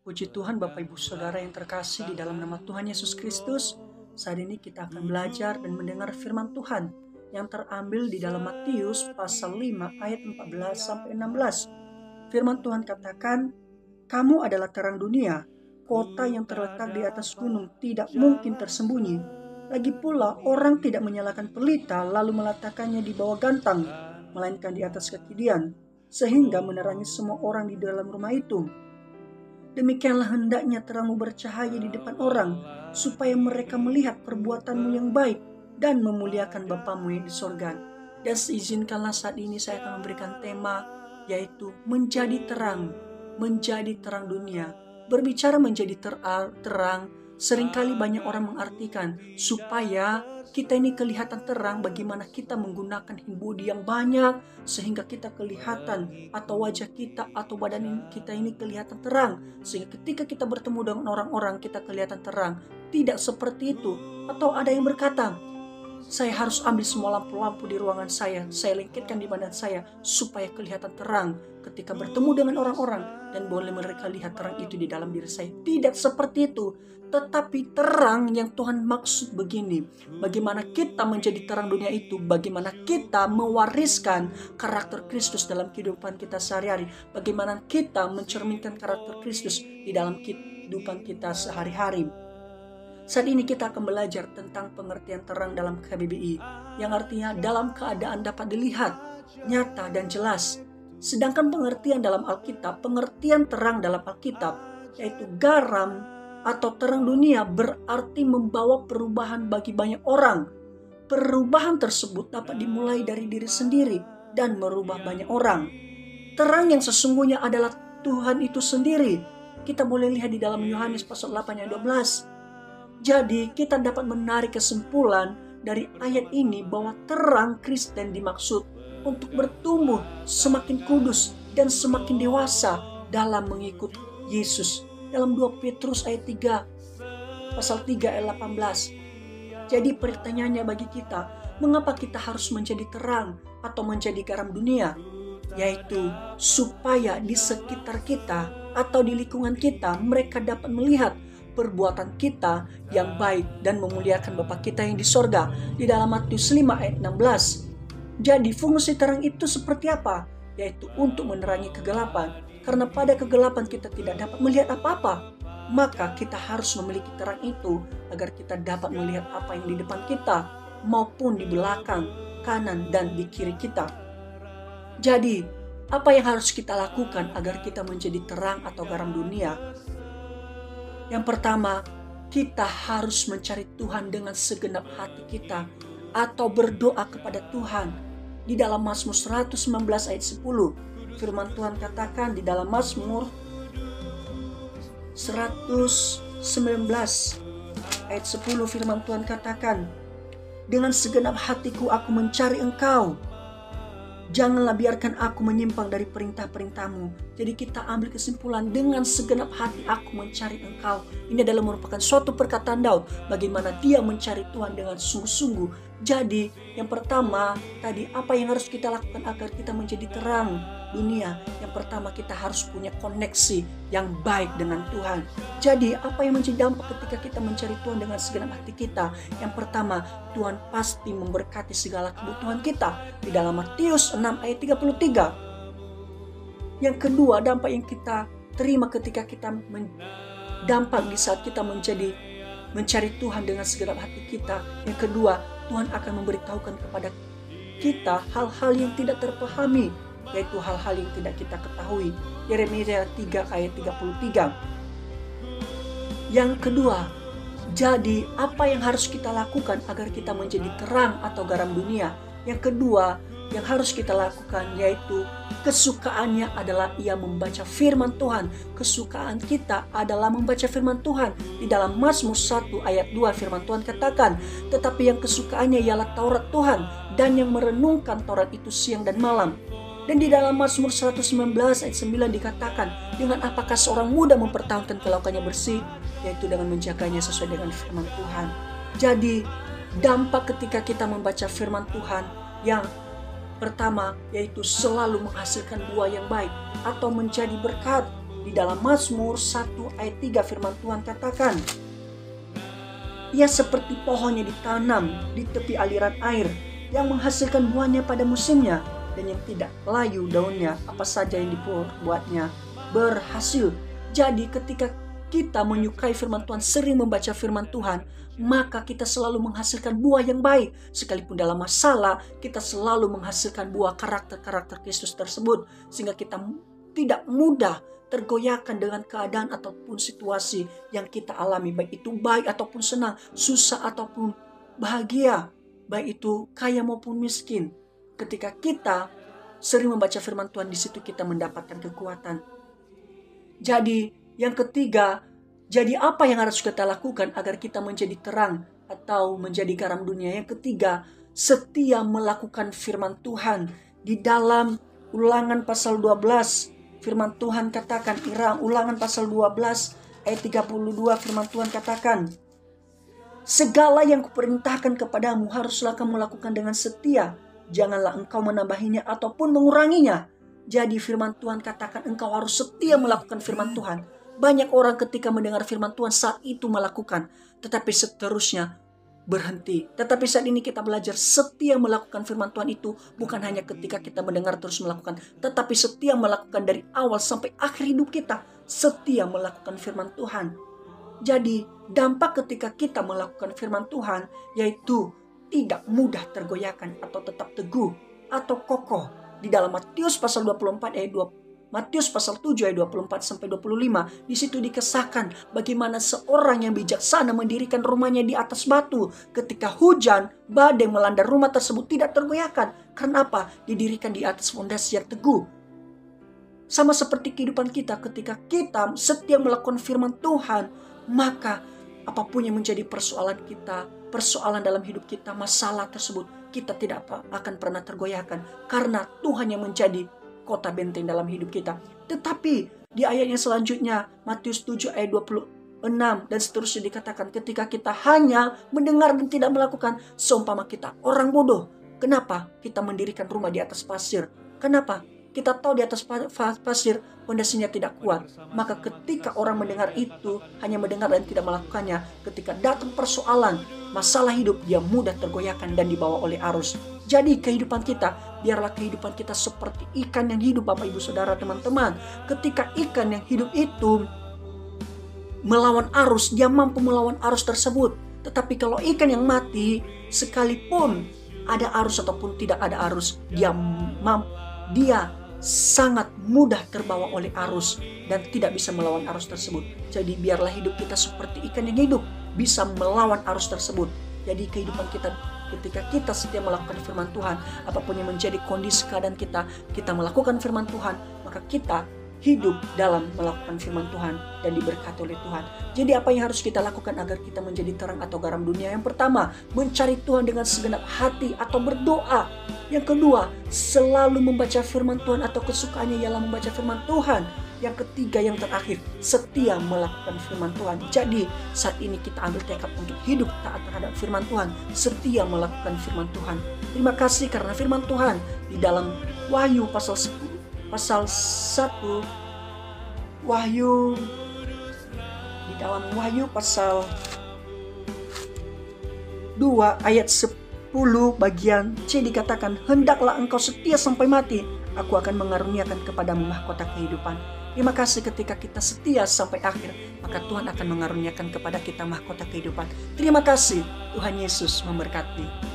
Puji Tuhan Bapak Ibu Saudara yang terkasih di dalam nama Tuhan Yesus Kristus. Saat ini kita akan belajar dan mendengar firman Tuhan yang terambil di dalam Matius pasal 5 ayat 14 sampai 16. Firman Tuhan katakan, "Kamu adalah terang dunia. Kota yang terletak di atas gunung tidak mungkin tersembunyi. Lagi pula orang tidak menyalakan pelita lalu meletakkannya di bawah gantang, melainkan di atas kekidian, sehingga menerangi semua orang di dalam rumah itu. Demikianlah hendaknya terangmu bercahaya di depan orang, supaya mereka melihat perbuatanmu yang baik dan memuliakan Bapamu yang di sorga." Dan izinkanlah saat ini saya akan memberikan tema, yaitu menjadi terang dunia. Berbicara menjadi terang, seringkali banyak orang mengartikan supaya kita ini kelihatan terang, bagaimana kita menggunakan body yang banyak sehingga kita kelihatan, atau wajah kita atau badan kita ini kelihatan terang, sehingga ketika kita bertemu dengan orang-orang kita kelihatan terang. Tidak seperti itu. Atau ada yang berkata, saya harus ambil semua lampu-lampu di ruangan saya lengketkan di badan saya supaya kelihatan terang ketika bertemu dengan orang-orang dan boleh mereka lihat terang itu di dalam diri saya. Tidak seperti itu. Tetapi terang yang Tuhan maksud begini, bagaimana kita menjadi terang dunia itu, bagaimana kita mewariskan karakter Kristus dalam kehidupan kita sehari-hari, bagaimana kita mencerminkan karakter Kristus di dalam kehidupan kita sehari-hari. Saat ini kita akan belajar tentang pengertian terang dalam KBBI, yang artinya dalam keadaan dapat dilihat, nyata dan jelas. Sedangkan pengertian dalam Alkitab, pengertian terang dalam Alkitab, yaitu garam atau terang dunia, berarti membawa perubahan bagi banyak orang. Perubahan tersebut dapat dimulai dari diri sendiri dan merubah banyak orang. Terang yang sesungguhnya adalah Tuhan itu sendiri. Kita boleh lihat di dalam Yohanes pasal 8 ayat 12. Jadi kita dapat menarik kesimpulan dari ayat ini bahwa terang Kristen dimaksud untuk bertumbuh semakin kudus dan semakin dewasa dalam mengikut Yesus. Dalam 2 Petrus ayat 3, pasal 3 ayat 18. Jadi pertanyaannya bagi kita, mengapa kita harus menjadi terang atau menjadi garam dunia? Yaitu supaya di sekitar kita atau di lingkungan kita mereka dapat melihat perbuatan kita yang baik dan memuliakan Bapa kita yang di sorga. Di dalam Matius 5 ayat 16. Jadi fungsi terang itu seperti apa? Yaitu untuk menerangi kegelapan. Karena pada kegelapan kita tidak dapat melihat apa-apa. Maka kita harus memiliki terang itu agar kita dapat melihat apa yang di depan kita maupun di belakang, kanan dan di kiri kita. Jadi apa yang harus kita lakukan agar kita menjadi terang atau garam dunia? Yang pertama, kita harus mencari Tuhan dengan segenap hati kita atau berdoa kepada Tuhan. Di dalam Mazmur 119 ayat 10, firman Tuhan katakan di dalam Mazmur 119 ayat 10, firman Tuhan katakan, "Dengan segenap hatiku aku mencari Engkau. Janganlah biarkan aku menyimpang dari perintah-perintah-Mu." Jadi kita ambil kesimpulan, dengan segenap hati aku mencari Engkau. Ini adalah merupakan suatu perkataan Daud, bagaimana dia mencari Tuhan dengan sungguh-sungguh. Jadi yang pertama tadi, apa yang harus kita lakukan agar kita menjadi terang dunia? Yang pertama, kita harus punya koneksi yang baik dengan Tuhan. Jadi apa yang menjadi dampak ketika kita mencari Tuhan dengan segenap hati kita? Yang pertama, Tuhan pasti memberkati segala kebutuhan kita. Di dalam Matius 6 ayat 33. Yang kedua, dampak yang kita terima ketika kita dampak di saat kita mencari Tuhan dengan segenap hati kita. Yang kedua, Tuhan akan memberitahukan kepada kita hal-hal yang tidak terpahami, yaitu hal-hal yang tidak kita ketahui. Yeremia 3 ayat 33. Yang kedua, jadi apa yang harus kita lakukan agar kita menjadi terang atau garam dunia? Yang kedua yang harus kita lakukan yaitu kesukaannya adalah ia membaca firman Tuhan. Kesukaan kita adalah membaca firman Tuhan. Di dalam Mazmur 1 ayat 2 firman Tuhan katakan, "Tetapi yang kesukaannya ialah Taurat Tuhan, dan yang merenungkan Taurat itu siang dan malam." Dan di dalam Mazmur 119 ayat 9 dikatakan, "Dengan apakah seorang muda mempertahankan kelakuannya bersih? Yaitu dengan menjaganya sesuai dengan firman Tuhan." Jadi dampak ketika kita membaca firman Tuhan yang pertama yaitu selalu menghasilkan buah yang baik atau menjadi berkat. Di dalam Mazmur 1 ayat 3 firman Tuhan katakan, ia seperti pohon yang ditanam di tepi aliran air, yang menghasilkan buahnya pada musimnya, dan yang tidak layu daunnya, apa saja yang diperbuatnya berhasil. Jadi ketika kita menyukai firman Tuhan, sering membaca firman Tuhan, maka kita selalu menghasilkan buah yang baik. Sekalipun dalam masalah, kita selalu menghasilkan buah karakter-karakter Kristus tersebut, sehingga kita tidak mudah tergoyahkan dengan keadaan ataupun situasi yang kita alami, baik itu baik ataupun senang, susah ataupun bahagia, baik itu kaya maupun miskin. Ketika kita sering membaca firman Tuhan, di situ kita mendapatkan kekuatan. Jadi yang ketiga, jadi apa yang harus kita lakukan agar kita menjadi terang atau menjadi garam dunia? Yang ketiga, setia melakukan firman Tuhan. Di dalam Ulangan pasal 12, firman Tuhan katakan, Ulangan pasal 12 ayat 32 firman Tuhan katakan, segala yang kuperintahkan kepadamu haruslah kamu lakukan dengan setia. Janganlah engkau menambahinya ataupun menguranginya. Jadi firman Tuhan katakan engkau harus setia melakukan firman Tuhan. Banyak orang ketika mendengar firman Tuhan saat itu melakukan, tetapi seterusnya berhenti. Tetapi saat ini kita belajar setia melakukan firman Tuhan itu bukan hanya ketika kita mendengar terus melakukan, tetapi setia melakukan dari awal sampai akhir hidup kita. Setia melakukan firman Tuhan. Jadi dampak ketika kita melakukan firman Tuhan yaitu tidak mudah tergoyahkan atau tetap teguh atau kokoh. Di dalam Matius pasal 24 ayat 2, Matius pasal 7 ayat 24 sampai 25, di situ dikisahkan bagaimana seorang yang bijaksana mendirikan rumahnya di atas batu. Ketika hujan, badai melanda rumah tersebut tidak tergoyahkan. Karena apa? Didirikan di atas fondasi yang teguh. Sama seperti kehidupan kita, ketika kita setia melakukan firman Tuhan, maka apapun yang menjadi persoalan kita, persoalan dalam hidup kita, masalah tersebut, kita tidak akan pernah tergoyahkan. Karena Tuhan yang menjadi kota benteng dalam hidup kita. Tetapi di ayat yang selanjutnya, Matius 7 ayat 26 dan seterusnya dikatakan, ketika kita hanya mendengar dan tidak melakukan, seumpama kita orang bodoh. Kenapa? Kita mendirikan rumah di atas pasir. Kenapa? Kita tahu di atas pasir fondasinya tidak kuat. Maka ketika orang mendengar itu, hanya mendengar dan tidak melakukannya, ketika datang persoalan, masalah hidup, dia mudah tergoyahkan dan dibawa oleh arus. Jadi kehidupan kita, biarlah kehidupan kita seperti ikan yang hidup, Bapak Ibu Saudara teman-teman. Ketika ikan yang hidup itu melawan arus, dia mampu melawan arus tersebut. Tetapi kalau ikan yang mati, sekalipun ada arus ataupun tidak ada arus, dia sangat mudah terbawa oleh arus dan tidak bisa melawan arus tersebut. Jadi biarlah hidup kita seperti ikan yang hidup, bisa melawan arus tersebut. Jadi kehidupan kita, ketika kita setia melakukan firman Tuhan, apapun yang menjadi kondisi keadaan kita melakukan firman Tuhan, maka kita hidup dalam melakukan firman Tuhan dan diberkati oleh Tuhan. Jadi apa yang harus kita lakukan agar kita menjadi terang atau garam dunia? Yang pertama, mencari Tuhan dengan segenap hati atau berdoa. Yang kedua, selalu membaca firman Tuhan atau kesukaannya ialah membaca firman Tuhan. Yang ketiga, yang terakhir, setia melakukan firman Tuhan. Jadi saat ini kita ambil tekad untuk hidup taat terhadap firman Tuhan, setia melakukan firman Tuhan. Terima kasih karena firman Tuhan di dalam Wahyu pasal 1, di dalam Wahyu pasal 2 ayat 10 bagian C dikatakan, hendaklah engkau setia sampai mati, aku akan mengaruniakan kepadamu mahkota kehidupan. Terima kasih ketika kita setia sampai akhir, maka Tuhan akan mengaruniakan kepada kita mahkota kehidupan. Terima kasih, Tuhan Yesus memberkati.